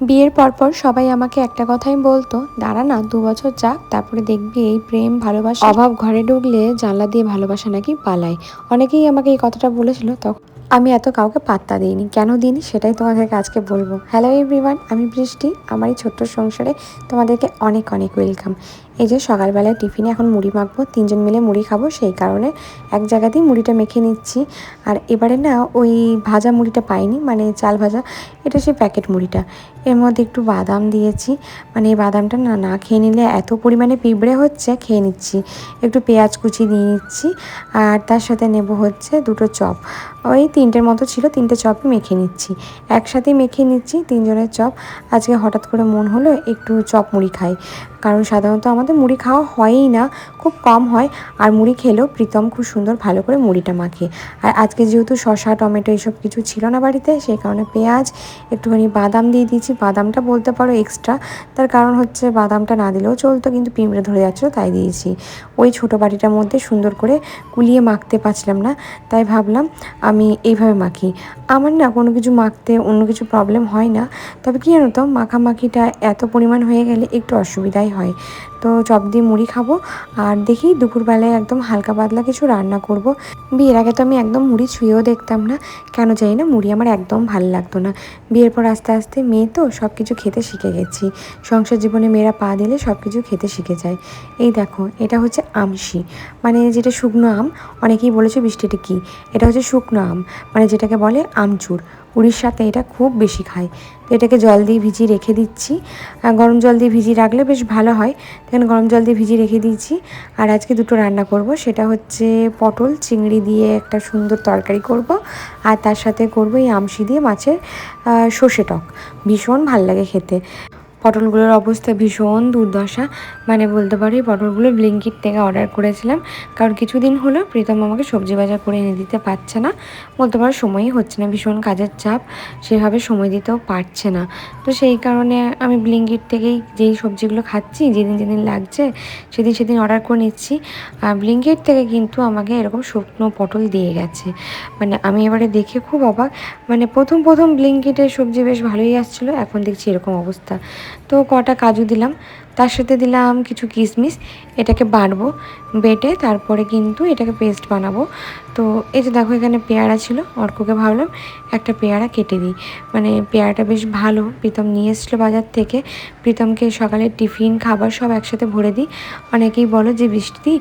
বিয়ের পরপর সবাই আমাকে একটা কথাই বলতো, দাঁড়া না 2 বছর যাক, তারপরে দেখবি এই প্রেম ভালোবাসা অভাব ঘরে ঢুকলে জানলা দিয়ে ভালোবাসা নাকি পালায়। অনেকেই আমাকে এই কথাটা বলেছিল, তখন আমি এত কাউকে পাত্তা দিইনি। কেন দিইনি সেটাই তোমাদেরকে আজকে বলবো। হ্যালো এভরিওয়ান, আমি বৃষ্টি। আমার এই ছোট্ট সংসারে তোমাদেরকে অনেক অনেক ওয়েলকাম। এই যে সকালবেলায় টিফিনে এখন মুড়ি মাখবো, 3জন মিলে মুড়ি খাবো, সেই কারণে এক জায়গাতেই মুড়িটা মেখে নিচ্ছি। আর এবারে না ওই ভাজা মুড়িটা পাইনি, মানে চাল ভাজা, এটা সেই প্যাকেট মুড়িটা। এর মধ্যে একটু বাদাম দিয়েছি, মানে এই বাদামটা না না খেয়ে নিলে এত পরিমাণে পিঁপড়ে হচ্ছে, খেয়ে নিচ্ছি। একটু পেঁয়াজ কুচি দিয়ে নিচ্ছি, আর তার সাথে নেব হচ্ছে 2টো চপ। ওই 3টের মতো ছিল, 3টে চপই মেখে নিচ্ছি, একসাথেই মেখে নিচ্ছি 3জনের চপ। আজকে হঠাৎ করে মন হলো একটু চপ মুড়ি খাই, কারণ সাধারণত আমাদের মুড়ি খাওয়া হয়ই না, খুব কম হয়। আর মুড়ি খেলেও প্রীতম খুব সুন্দর ভালো করে মুড়িটা মাখে। আর আজকে যেহেতু শসা টমেটো এইসব কিছু ছিল না বাড়িতে, সেই কারণে পেঁয়াজ, একটুখানি বাদাম দিয়ে দিয়েছি। বাদামটা বলতে পারো এক্সট্রা, তার কারণ হচ্ছে বাদামটা না দিলেও চলতো, কিন্তু পিঁপড়ে ধরে যাচ্ছিলো তাই দিয়েছি। ওই ছোটো বাটিটার মধ্যে সুন্দর করে কুলিয়ে মাখতে পারছিলাম না, তাই ভাবলাম আমি এইভাবে মাখি। আমার না কোনো কিছু মাখতে অন্য কিছু প্রবলেম হয় না, তবে কী জানো তো, মাখামাখিটা এত পরিমাণ হয়ে গেলে একটু অসুবিধাই হয়। তো চপ দিয়ে মুড়ি খাবো, আর দেখি দুপুরবেলায় একদম হালকা পাতলা কিছু রান্না করব। বিয়ের আগে তো আমি একদম মুড়ি ছুঁয়েও দেখতাম না, কেন জানি না, মুড়ি আমার একদম ভালো লাগতো না। বিয়ের পর আস্তে আস্তে মেয়ে তো সব কিছু খেতে শিখে গেছি। সংসার জীবনে মেয়েরা পা দিলে সব কিছু খেতে শিখে যায়। এই দেখো, এটা হচ্ছে আমশি, মানে যেটা শুকনো আম। অনেকেই বলেছে বৃষ্টিটা কী, এটা হচ্ছে শুকনো আম, মানে যেটাকে বলে আমচুর। উড়িষ্যাতে এটা খুব বেশি খায়। তো এটাকে জল দিয়ে ভিজিয়ে রেখে দিচ্ছি, গরম জল দিয়ে ভিজিয়ে রাখলে বেশ ভালো হয়। এখানে গরম জল দিয়ে ভিজিয়ে রেখে দিয়েছি। আর আজকে 2টো রান্না করব, সেটা হচ্ছে পটল চিংড়ি দিয়ে একটা সুন্দর তরকারি করব, আর তার সাথে করব এই আমশি দিয়ে মাছের সর্ষে টক। ভীষণ ভাল লাগে খেতে। পটলগুলোর অবস্থা ভীষণ দুর্দশা, মানে বলতে পারি পটলগুলো ব্লিঙ্কিট থেকে অর্ডার করেছিলাম, কারণ কিছুদিন হলো প্রীতম আমাকে সবজি বাজার করে এনে দিতে পারছে না, বলতে পারো সময়ই হচ্ছে না, ভীষণ কাজের চাপ, সেভাবে সময় দিতেও পারছে না। তো সেই কারণে আমি ব্লিঙ্কিট থেকেই যেই সবজিগুলো খাচ্ছি, যেদিন যেদিন লাগছে সেদিন সেদিন অর্ডার করে নিচ্ছি। আর ব্লিঙ্কিট থেকে কিন্তু আমাকে এরকম শুকনো পটল দিয়ে গেছে, মানে আমি এবারে দেখে খুব অবাক। মানে প্রথম প্রথম ব্লিঙ্কিটের সবজি বেশ ভালোই আসছিলো, এখন দেখছি এরকম অবস্থা। তো কটা কাজু দিলাম, তার সাথে দিলাম কিছু কিশমিশ। এটাকে বাটবো, বেটে তারপরে কিন্তু এটাকে পেস্ট বানাবো। তো এই যে দেখো, এখানে পেয়ারা ছিল, অর্ককে ভাবলাম একটা পেয়ারা কেটে দিই, মানে পেয়ারাটা বেশ ভালো, প্রীতম নিয়ে এসেছিলো বাজার থেকে। প্রীতমকে সকালে টিফিন খাবার সব একসাথে ভরে দিই। অনেকেই বলো যে বৃষ্টি,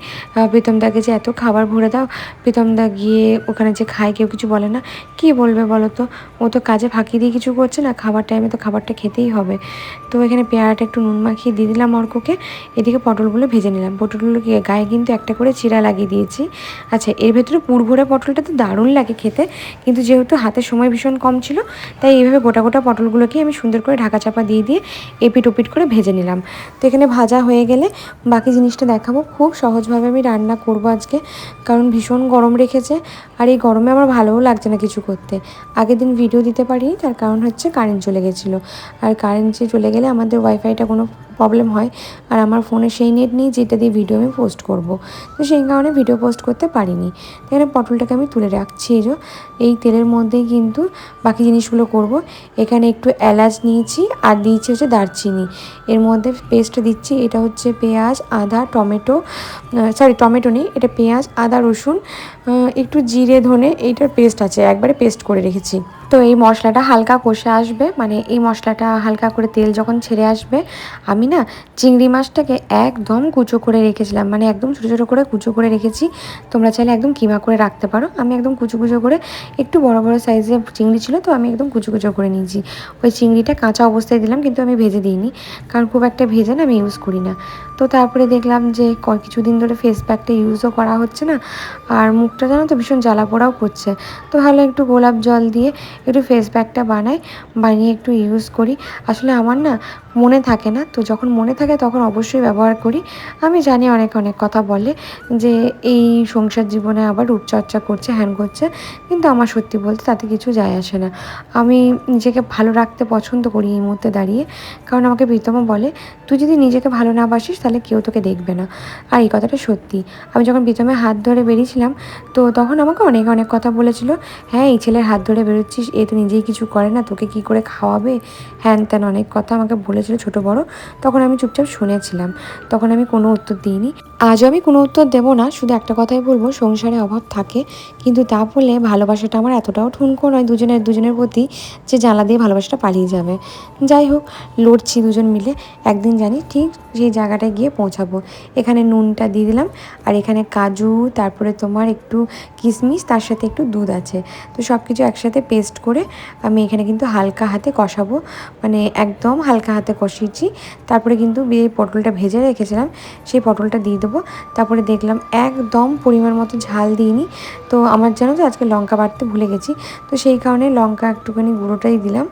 প্রীতমদাকে যে এত খাবার ভরে দাও, প্রীতমদা গিয়ে ওখানে যে খায় কেউ কিছু বলে না। কী বলবে বলো তো, ও তো কাজে ফাঁকি দিয়ে কিছু করছে না, খাবার টাইমে তো খাবারটা খেতেই হবে। তো এখানে পেয়ারাটা একটু নুন মাখিয়ে দিয়ে দিলাম অর্ককে। এদিকে পটলগুলো ভেজে নিলাম, পটলগুলোকে গায়ে কিন্তু একটা করে চিরা লাগিয়ে দিয়েছি। আচ্ছা, এর ভেতরে পুরভরে পটলটা তো দারুণ লাগে খেতে, কিন্তু যেহেতু হাতে সময় ভীষণ কম ছিল, তাই এইভাবে গোটা গোটা পটলগুলোকে আমি সুন্দর করে ঢাকা চাপা দিয়ে দিয়ে এপিট ওপিট করে ভেজে নিলাম। তো এখানে ভাজা হয়ে গেলে বাকি জিনিসটা দেখাবো। খুব সহজভাবে আমি রান্না করব আজকে, কারণ ভীষণ গরম রেখেছে, আর এই গরমে আমার ভালোও লাগছে না কিছু করতে। আগের দিন ভিডিও দিতে পারিনি, তার কারণ হচ্ছে কারেন্ট চলে গেছিলো, আর কারেন্ট যে চলে গেলে আমাদের ওয়াইফাইটা কোনো প্রবলেম হয়, আর আমার ফোনে সেই নেট নেই যেটা দিয়ে ভিডিও আমি পোস্ট করব। তো সেই কারণে ভিডিও পোস্ট করতে পারিনি। এখানে পটলটাকে আমি তুলে রাখছি, এই তেলের মধ্যেই কিন্তু বাকি জিনিসগুলো করব। এখানে একটু এলাচ নিয়েছি, আর দিয়েছি হচ্ছে দারচিনি। এর মধ্যে পেস্ট দিচ্ছি, এটা হচ্ছে পেঁয়াজ আদা টমেটো, টমেটো নেই, এটা পেঁয়াজ আদা রসুন, একটু জিরে ধনে, এইটার পেস্ট আছে, একবারে পেস্ট করে রেখেছি। তো এই মশলাটা হালকা কষে আসবে, মানে এই মশলাটা হালকা করে তেল যখন ছেড়ে আসবে, আমি না চিংড়ি মাছটাকে একদম কুচো করে রেখেছিলাম, মানে একদম ছোটো ছোটো করে কুচো করে রেখেছি। তোমরা চাইলে একদম কিমা করে রাখতে পারো, আমি একদম কুচো কুচো করে, একটু বড় বড় সাইজের চিংড়ি ছিল তো আমি একদম কুচো কুচো করে নিয়েছি। ওই চিংড়িটা কাঁচা অবস্থায় দিলাম, কিন্তু আমি ভেজে দিইনি, কারণ খুব একটা ভেজে না আমি ইউজ করি না। তো তারপরে দেখলাম যে কিছুদিন ধরে ফেস প্যাকটা ইউজও করা হচ্ছে না, আর মুখটা জানো তো ভীষণ জ্বালা পোড়াও করছে। তো ভালো একটু গোলাপ জল দিয়ে একটু ফেস প্যাকটা বানিয়ে একটু ইউজ করি। আসলে আমার না মনে থাকে না। তো যখন মনে থাকে তখন অবশ্যই ব্যবহার করি। আমি জানি অনেকে অনেক কথা বলে যে এই সংসার জীবনে আবার রূপচর্চা করছে, হ্যান করছে। কিন্তু আমার সত্যি বলতে তাতে কিছু যায় আসে না। আমি নিজেকে ভালো রাখতে পছন্দ করি এই মুহূর্তে দাঁড়িয়ে। কারণ আমাকে প্রীতমও বলে, "তুই যদি নিজেকে ভালো না বাসিস তাহলে কেউ তোকে দেখবে না।" আর এই কথাটা সত্যি। আমি যখন প্রীতমের হাত ধরে বেরিয়েছিলাম তো তখন আমাকে অনেকে অনেক কথা বলেছিল। "হ্যাঁ, এই ছেলের হাত ধরে বেরোচ্ছিস, এ তো নিজেই কিছু করে না, তোকে কী করে খাওয়াবে?" হ্যান-ত্যান অনেক কথা আমাকে বলেছিল ছোট বড়। তখন আমি চুপচাপ শুনেছিলাম। তখন আমি কোনো উত্তর দিইনি। আজও আমি কোনো উত্তর দেব না। শুধু একটা কথাই বলব, সংসারে অভাব থাকে। কিন্তু তা বলে ভালোবাসাটা আমার এতটাও ঠুনকো নয় দুজনের প্রতি যে জানলা দিয়ে ভালোবাসাটা পালিয়ে যাবে। যাই হোক, লড়ছি দুজন মিলে। একদিন জানি ঠিক সেই জায়গাটায় গিয়ে পৌঁছাবো। এখানে নুনটা দিয়ে দিলাম আর এখানে কাজু, তারপরে তোমার একটু কিশমিশ, তার সাথে একটু দুধ আছে। তো সব কিছু একসাথে পেস্ট করে আমি এখানে কিন্তু হালকা হাতে কষাবো। মানে একদম হালকা হাতে কষিয়েছি। তারপরে কিন্তু পটলটা ভেজে রেখেছিলাম, সেই পটলটা দিয়ে দেবো। তারপরে দেখলাম একদম পরিমাণ মতো ঝাল দিইনি। তো আমার জানো তো আজকে লঙ্কা বাটতে ভুলে গেছি। তো সেই কারণে লঙ্কা একটুখানি গুঁড়োটাই দিলাম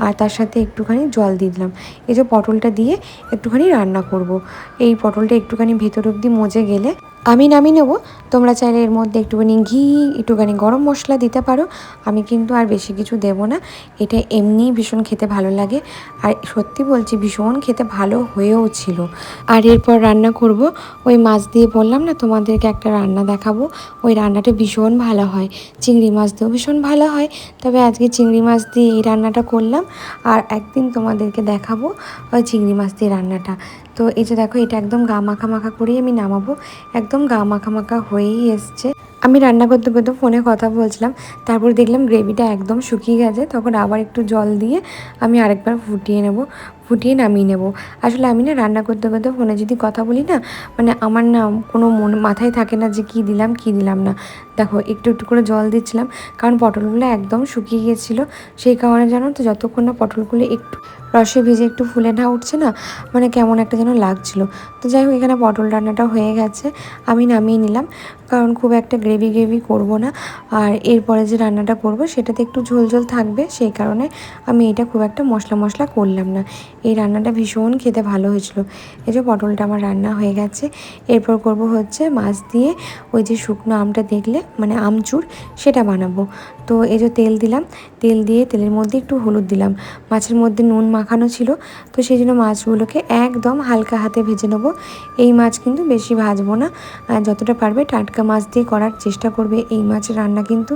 আর তার সাথে একটুখানি জল দিয়ে দিলাম। এই যে পটলটা দিয়ে একটুখানি রান্না করব। এই পটলটা একটুখানি ভেতর অবধি মজে গেলে আমি নামিয়ে নেবো। তোমরা চাইলে এর মধ্যে একটুখানি ঘি, একটুখানি গরম মশলা দিতে পারো। আমি কিন্তু আর বেশি কিছু দেবো না। এটা এমনিই ভীষণ খেতে ভালো লাগে। আর সত্যি বলছি ভীষণ খেতে ভালো হয়েও ছিল। আর এরপর রান্না করব ওই মাছ দিয়ে, বললাম না তোমাদেরকে একটা রান্না দেখাবো। ওই রান্নাটা ভীষণ ভালো হয়। চিংড়ি মাছ দিয়েও ভীষণ ভালো হয়। তবে আজকে চিংড়ি মাছ দিয়ে এই রান্নাটা করলাম। আর একদিন তোমাদেরকে দেখাবো ওই চিংড়ি মাছ দিয়ে রান্নাটা। তো এই যে দেখো, এটা একদম গা মাখা মাখা করেই আমি নামাবো। একদম গা মাখা মাখা হয়েই এসছে। আমি রান্না করতে করতে ফোনে কথা বলছিলাম। তারপর দেখলাম গ্রেভিটা একদম শুকিয়ে গেছে। তখন আবার একটু জল দিয়ে আমি আরেকবার ফুটিয়ে নামিয়ে নেব। আসলে আমি না রান্না করতে করতে ফোনে যদি কথা বলি না, মানে আমার না কোনো মাথায় থাকে না যে কী দিলাম কী দিলাম না। দেখো একটু একটু করে জল দিচ্ছিলাম, কারণ পটলগুলো একদম শুকিয়ে গিয়েছিলো। সেই কারণে জানো তো, যতক্ষণ না পটলগুলো একটু রসে ভিজে একটু ফুলে না উঠছে না, মানে কেমন একটা যেন লাগছিলো। তো যাই হোক, এখানে পটল রান্নাটা হয়ে গেছে, আমি নামিয়ে নিলাম। কারণ খুব একটা গ্রেভি করব না। আর এরপরে যে রান্নাটা করব সেটাতে একটু ঝোল ঝোল থাকবে, সেই কারণে আমি এটা খুব একটা মশলা করলাম না। এই রান্নাটা ভীষণ খেতে ভালো হয়েছিল। এই যে পটলটা আমার রান্না হয়ে গেছে। এরপর করব হচ্ছে মাছ দিয়ে ওই যে শুকনো আমটা দেখলে, মানে আমচুর, সেটা বানাবো। তো এই যে তেল দিলাম, তেল দিয়ে তেলের মধ্যে একটু হলুদ দিলাম। মাছের মধ্যে নুন মাখানো ছিল, তো সেই জন্য মাছগুলোকে একদম হালকা হাতে ভেজে নেবো। এই মাছ কিন্তু বেশি ভাজবো না। আর যতটা পারবে টাটকা মাছ দিয়ে করার চেষ্টা করবে। এই মাছের রান্না কিন্তু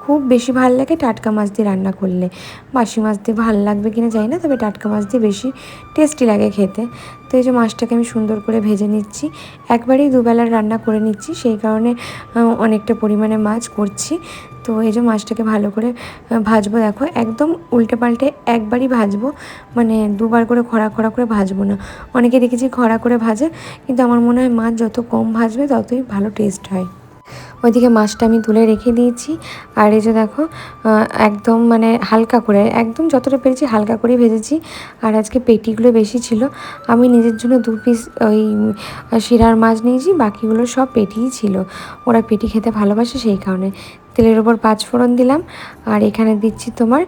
খুব বেশি ভালো লাগে টাটকা মাছ দিয়ে রান্না করলে। বাসি মাছ দিয়ে ভালো লাগবে কিনা জানি না, তবে টাটকা মাছ দিয়ে বেশি টেস্টি লাগে খেতে। তো এই যে মাছটাকে আমি সুন্দর করে ভেজে নিচ্ছি। একবারেই দুবেলার রান্না করে নিচ্ছি, সেই কারণে অনেকটা পরিমাণে মাছ করছি। তো এই যে মাছটাকে ভালো করে ভাজবো। দেখো একদম উল্টে পাল্টে একবারই ভাজবো, মানে দুবার করে খড়া করে ভাজবো না। অনেকে দেখেছি খড়া করে ভাজে, কিন্তু আমার মনে হয় মাছ যত কম ভাজবে ততই ভালো টেস্ট হয়। ওইদিকে মাছটা আমি তুলে রেখে দিয়েছি। আর এই যে দেখো, একদম মানে হালকা করে, একদম যতটা পেরেছি হালকা করেই ভেজেছি। আর আজকে পেটিগুলো বেশি ছিল, আমি নিজের জন্য 2 পিস ওই শিরার মাছ নিয়েছি, বাকিগুলো সব পেটিই ছিল। ওরা পেটি খেতে ভালোবাসে, সেই কারণে তেলের ওপর 5 ফোড়ন দিলাম। আর এখানে দিচ্ছি তোমার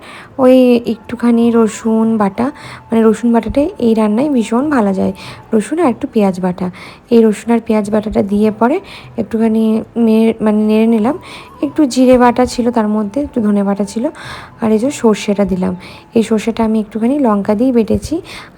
ওই একটুখানি রসুন বাটা, মানে রসুন বাটাটাই এই রান্নায় ভীষণ ভালো যায়। রসুন আর একটু পেঁয়াজ বাটা, এই রসুন আর পেঁয়াজ বাটাটা দিয়ে পরে একটুখানি নেড়ে নিলাম। একটু জিরে বাটা ছিল তার মধ্যে, একটু ধনে বাটা ছিল। আর এই যে সর্ষেটা দিলাম। এই সর্ষেটা আমি একটুখানি লঙ্কা দিয়েই বেটেছি।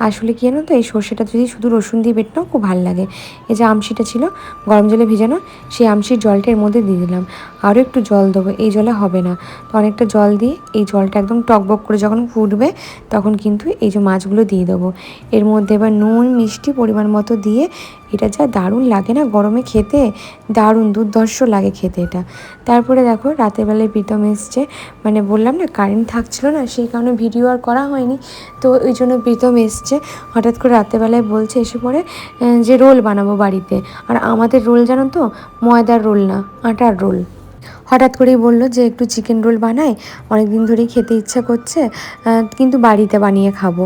আসলে কি জানো তো, এই সর্ষেটা যদি শুধু রসুন দিয়ে বেটনাও খুব ভালো লাগে। এই যে আমশিটা ছিল গরম জলে ভেজানো, সেই আমশির জলটা এর মধ্যে দিয়ে দিলাম। আরও একটু জল দেবো, এই জলে হবে না। তো অনেকটা জল দিয়ে এই জলটা একদম টকবক করে যখন ফুটবে, তখন কিন্তু এই যে মাছগুলো দিয়ে দেবো। এর মধ্যে এবার নুন মিষ্টি পরিমাণ মতো দিয়ে, এটা যা দারুণ লাগে না গরমে খেতে, দারুণ দুর্ধর্ষ লাগে খেতে এটা। তারপরে দেখো রাতের বেলায় প্রীতম এসছে, মানে বললাম না কারেন্ট থাকছিলো না, সেই কারণে ভিডিও আর করা হয়নি। তো ওই জন্য প্রীতম এসছে হঠাৎ করে রাতেরবেলায়, বলছে এসে পড়ে যে রোল বানাবো বাড়িতে। আর আমাদের রোল জানো তো, ময়দার রোল না, আটার রোল। হঠাৎ করেই বলল যে একটু চিকেন রোল বানাই, অনেক দিন ধরেই খেতে ইচ্ছা করছে, কিন্তু বাড়িতে বানিয়ে খাবো,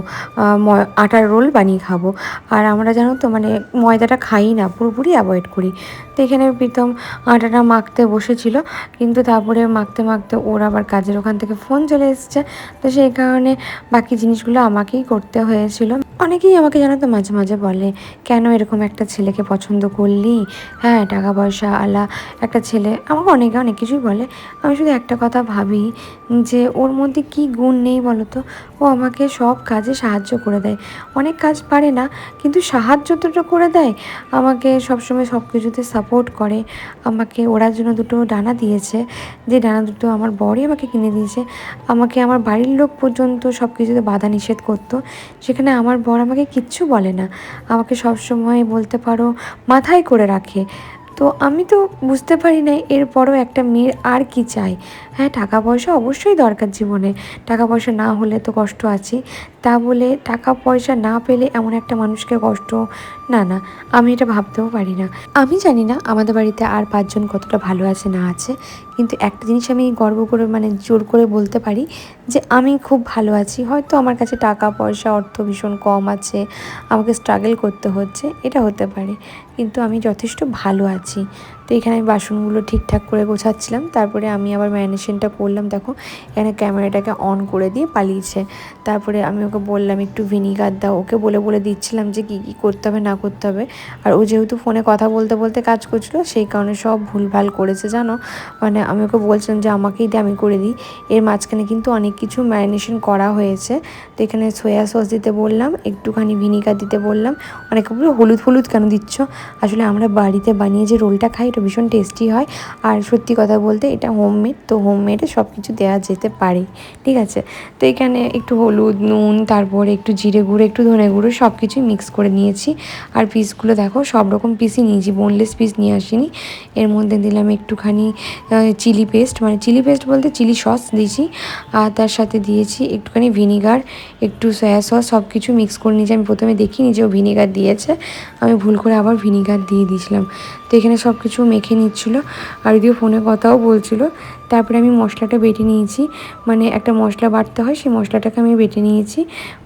আটার রোল বানিয়ে খাবো। আর আমরা জানো তো মানে ময়দাটা খাই না, পুরোপুরি অ্যাভয়েড করি। তো এখানে প্রীতম আটাটা মাখতে বসেছিল, কিন্তু তারপরে মাখতে মাখতে ওর আবার কাজের ওখান থেকে ফোন চলে এসছে। তো সেই কারণে বাকি জিনিসগুলো আমাকেই করতে হয়েছিল। অনেকেই আমাকে জানো তো মাঝে মাঝে বলে, কেন এরকম একটা ছেলেকে পছন্দ করলি, হ্যাঁ টাকা পয়সা আলা একটা ছেলে, আমাকে অনেকে অনেক কিছুই বলে। আমি শুধু একটা কথা ভাবি যে ওর মধ্যে কি গুণ নেই বলো তো। ও আমাকে সব কাজে সাহায্য করে দেয়, অনেক কাজ পারে না কিন্তু সাহায্য তো করে দেয়, আমাকে সবসময় সব কিছুতে সাপোর্ট করে। আমাকে ওড়ার জন্য দুটো ডানা দিয়েছে, যে ডানা দুটো আমার বরই আমাকে কিনে দিয়েছে। আমাকে আমার বাড়ির লোক পর্যন্ত সব কিছুতে বাধা নিষেধ করতো, সেখানে আমার বর আমাকে কিচ্ছু বলে না, আমাকে সবসময় বলতে পারো মাথায় করে রাখে। তো আমি তো বুঝতে পারি না এরপরও একটা মেয়ের আর কি চাই। হ্যাঁ টাকা পয়সা অবশ্যই দরকার জীবনে, টাকা পয়সা না হলে তো কষ্ট আছে, তা বলে টাকা পয়সা না পেলে এমন একটা মানুষকে কষ্ট, না না, আমি এটা ভাবতেও পারি না। আমি জানি না আমাদের বাড়িতে আর 5 জন কতটা ভালো আছে না আছে, কিন্তু একটা জিনিস আমি গর্ব করে মানে জোর করে বলতে পারি যে আমি খুব ভালো আছি। হয়তো আমার কাছে টাকা পয়সা অর্থ ভীষণ কম আছে, আমাকে স্ট্রাগল করতে হচ্ছে, এটা হতে পারে, কিন্তু আমি যথেষ্ট ভালো আছি। তো এখানে আমি বাসনগুলো ঠিকঠাক করে গোছাচ্ছিলাম, তারপরে আমি আবার ম্যারিনেশনটা করলাম। দেখো এখানে ক্যামেরাটাকে অন করে দিয়ে পালিয়েছে। তারপরে আমি ওকে বললাম একটু ভিনিগার দাও, ওকে বলে বলে দিচ্ছিলাম যে কী কী করতে হবে না করতে হবে। আর ও যেহেতু ফোনে কথা বলতে বলতে কাজ করছিলো, সেই কারণে সব ভুলভাল করেছে জানো। মানে আমি ওকে বলছিলাম যে আমাকেই দিয়ে আমি করে দিই, এর মাঝখানে কিন্তু অনেক কিছু ম্যারিনেশন করা হয়েছে। তো এখানে সয়া সস দিতে বললাম, একটুখানি ভিনিগার দিতে বললাম। অনেকে বললো হলুদ হলুদ কেন দিচ্ছ, আসলে আমরা বাড়িতে বানিয়ে যে রোলটা খাই এটা ভীষণ টেস্টি হয়। আর সত্যি কথা বলতে এটা হোমমেড, তো হোমমেডে সব কিছু দেওয়া যেতে পারে, ঠিক আছে। তো এখানে একটু হলুদ, নুন, তারপরে একটু জিরে গুঁড়ো, একটু ধনে গুঁড়ো সব কিছুই মিক্স করে নিয়েছি। আর পিসগুলো দেখো সব রকম পিসই নিয়েছি, বোনলেস পিস নিয়ে আসিনি। এর মধ্যে দিলাম একটুখানি চিলি পেস্ট, মানে চিলি পেস্ট বলতে চিলি সস দিয়েছি। আর তার সাথে দিয়েছি একটুখানি ভিনিগার, একটু সয়া সস, সব কিছু মিক্স করে নিয়েছি। আমি প্রথমে দেখিনি যে ও ভিনিগার দিয়েছে, আমি ভুল করে আবার ভিনিগার দিয়ে দিয়েছিলাম। তো এখানে সব কিছু মেখে নিচ্ছিলো, আর এদিকে ফোনে কথাও বলছিল। তারপরে আমি মশলাটা বেটে নিয়েছি, মানে একটা মশলা বাটতে হয়, সেই মশলাটাকে আমি বেটে নিয়েছি।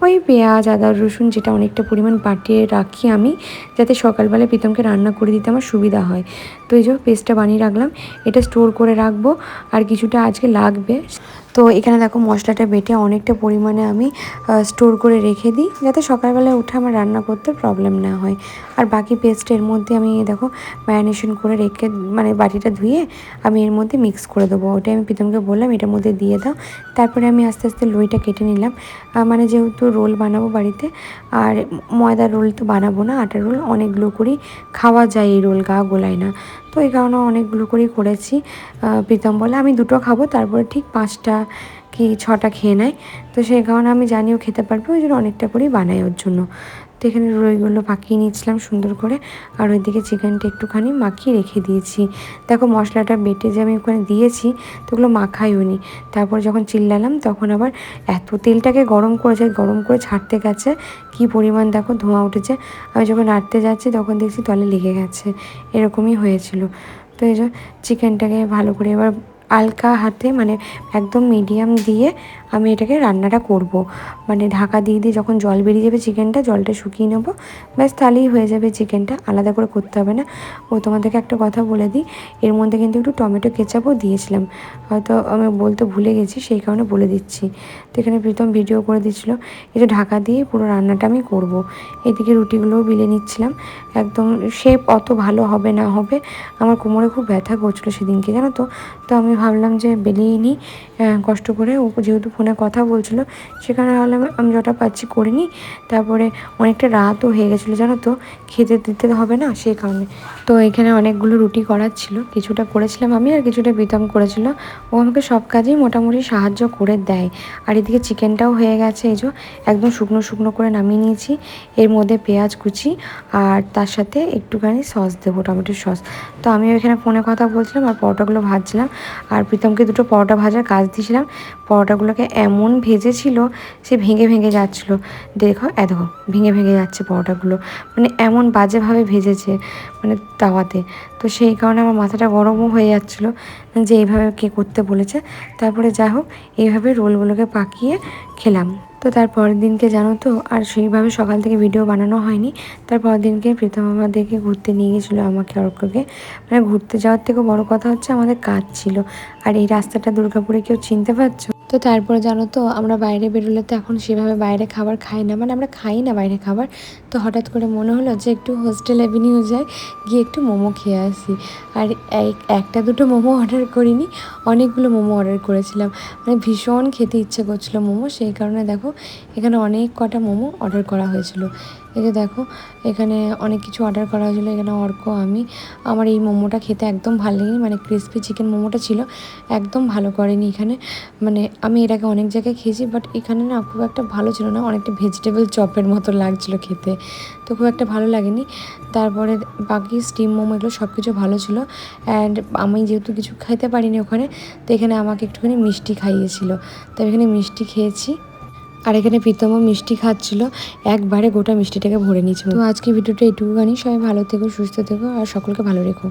ওই পেঁয়াজ আদা রসুন যেটা অনেকটা পরিমাণ বাটিয়ে রাখি আমি, যাতে সকালবেলা প্রীতমকে রান্না করে দিতে আমার সুবিধা হয়। তো এই যে পেস্টটা বানিয়ে রাখলাম, এটা স্টোর করে রাখবো, আর কিছুটা আজকে লাগবে। তো এখানে দেখো মশলাটা বেটে অনেকটা পরিমাণে আমি স্টোর করে রেখে দিই, যাতে সকালবেলায় উঠে আমার রান্না করতে প্রবলেম না হয়। আর বাকি পেস্টের মধ্যে আমি দেখো ম্যারিনেশন করে রেখে, মানে বাটিটা ধুয়ে আমি এর মধ্যে মিক্স করে দেবো। ওটাই আমি প্রীতমকে বললাম এটার মধ্যে দিয়ে দাও। তারপরে আমি আস্তে আস্তে লইটা কেটে নিলাম, মানে যেহেতু রোল বানাবো বাড়িতে, আর ময়দার রোল তো বানাবো না, আটার রোল অনেকগুলো করেই খাওয়া যায়, এই রোল গা গোলায় না। তো এই কারণে অনেকগুলো করেই করেছি। প্রীতম বলে আমি 2টো খাবো, তারপরে ঠিক 5টা কি 6টা খেয়ে নেয়। তো সেই কারণে আমি জানিও খেতে পারবো, ওই জন্য অনেকটা করেই বানাই ওর জন্য। তো এখানে রইগুলো পাকিয়ে নিচ্ছিলাম সুন্দর করে, আর ওইদিকে চিকেনটা একটুখানি মাখিয়ে রেখে দিয়েছি। দেখো মশলাটা বেটে যে আমি ওখানে দিয়েছি, তো ওগুলো মাখাইও নি। তারপর যখন চিল্লালাম তখন আবার এত তেলটাকে গরম করেছে, গরম করে ছাড়তে গেছে, কি পরিমাণ দেখো ধোঁয়া উঠেছে। আমি যখন নাড়তে যাচ্ছি তখন দেখছি তলে লেগে গেছে, এরকমই হয়েছিল। তো এই যে চিকেনটাকে ভালো করে এবার হালকা হাতে, মানে একদম মিডিয়াম দিয়ে আমি এটাকে রান্নাটা করব। মানে ঢাকা দিয়ে দিয়ে যখন জল বেরিয়ে যাবে চিকেনটা, জলটা শুকিয়ে নেবো, ব্যাস তাহলেই হয়ে যাবে চিকেনটা, আলাদা করে করতে হবে না। ও তোমাদেরকে একটা কথা বলে দিই, এর মধ্যে কিন্তু একটু টমেটো কেচাপও দিয়েছিলাম, হয়তো আমি বলতে ভুলে গেছি, সেই কারণে বলে দিচ্ছি। তো এখানে প্রীতম ভিডিও করে দিচ্ছিল, এটা ঢাকা দিয়ে পুরো রান্নাটা আমি করব। এদিকে রুটিগুলোও বেলে নিচ্ছিলাম, একদম শেপ অত ভালো হবে না হবে, আমার কোমরে খুব ব্যথা করছিলো সেদিনকে জানো তো। তো আমি ভাবলাম যে বেলিয়ে নিই কষ্ট করে, ও যেহেতু ফোনে কথা বলছিলো, সেখানে ভাবলাম আমি যটা পাচ্ছি করে নিই। তারপরে অনেকটা রাতও হয়ে গেছিলো জানো তো, খেতে দিতে হবে না সেই কারণে। তো এখানে অনেকগুলো রুটি করার ছিল, কিছুটা করেছিলাম আমি আর কিছুটা প্রীতম করেছিল। ও আমাকে সব কাজেই মোটামুটি সাহায্য করে দেয়। আর এদিকে চিকেনটাও হয়ে গেছে, এই যে একদম শুকনো শুকনো করে নামিয়ে নিয়েছি। এর মধ্যে পেঁয়াজ কুচি আর তার সাথে একটুখানি সস দেবো, টমেটোর সস। তো আমি এখানে ফোনে কথা বলছিলাম আর পরোটাগুলো ভাজছিলাম, আর প্রীতমকে 2টো পরোটা ভাজার কাজ দিয়েছিলাম। পরোটাগুলোকে এমন ভেজেছিল, সে ভেঙে ভেঙে যাচ্ছিলো। দেখো দেখো ভেঙে ভেঙে যাচ্ছে পরোটাগুলো, মানে এমন বাজেভাবে ভেজেছে মানে তাওয়াতে। তো সেই কারণে আমার মাথাটা গরমও হয়ে যাচ্ছিলো যে এইভাবে কে করতে বলেছে। তারপরে যা হোক এইভাবে রোলগুলোকে পাকিয়ে খেলাম। তো তার পরের দিনকে জানো তো আর সেইভাবে সকাল থেকে ভিডিও বানানো হয়নি। তার পরের দিনকে প্রীতম আমাদেরকে ঘুরতে নিয়ে গেছিলো, আমাকে অর্ককে। মানে ঘুরতে যাওয়ার থেকেও বড় কথা হচ্ছে আমাদের কাজ ছিল। আর এই রাস্তাটা দুর্গাপুরে কেউ চিনতে পারছো? তো তারপরে জানো তো আমরা বাইরে বেরোলে তো এখন সেভাবে বাইরে খাবার খাই না, মানে আমরা খাই না বাইরে খাবার। তো হঠাৎ করে মনে হলো যে একটু হোস্টেল অ্যাভিনিউ যাই, গিয়ে একটু মোমো খেয়ে আসি। আর একটা দুটো মোমো অর্ডার করিনি, অনেকগুলো মোমো অর্ডার করেছিলাম, মানে ভীষণ খেতে ইচ্ছে করছিলো মোমো, সেই কারণে দেখো এখানে অনেক কটা মোমো অর্ডার করা হয়েছিল। এই যে দেখো এখানে অনেক কিছু অর্ডার করা হয়েছিলো। এখানে অর্ক আমি, আমার এই মোমোটা খেতে একদম ভালো লাগেনি, মানে ক্রিসপি চিকেন মোমোটা ছিল, একদম ভালো করেনি এখানে। মানে আমি এর আগে অনেক জায়গায় খেয়েছি, বাট এখানে না খুব একটা ভালো ছিল না, অনেকটা ভেজিটেবল চপের মতো লাগছিলো খেতে, তো খুব একটা ভালো লাগেনি। তারপরে বাকি স্টিম মোমো এগুলো সব কিছু ভালো ছিল। অ্যান্ড আমি যেহেতু কিছু খেতে পারিনি ওখানে, তো এখানে আমাকে একটুখানি মিষ্টি খাইয়েছিল, তো এখানে মিষ্টি খেয়েছি। আর এখানে প্রীতমও মিষ্টি খাচ্ছিল, একবারে গোটা মিষ্টিটাকে ভরে নিয়েছিল। তো আজকে ভিডিওটা এইটুকুখানি, সবাই ভালো থেকো, সুস্থ থেকো, আর সকলকে ভালো রেখো।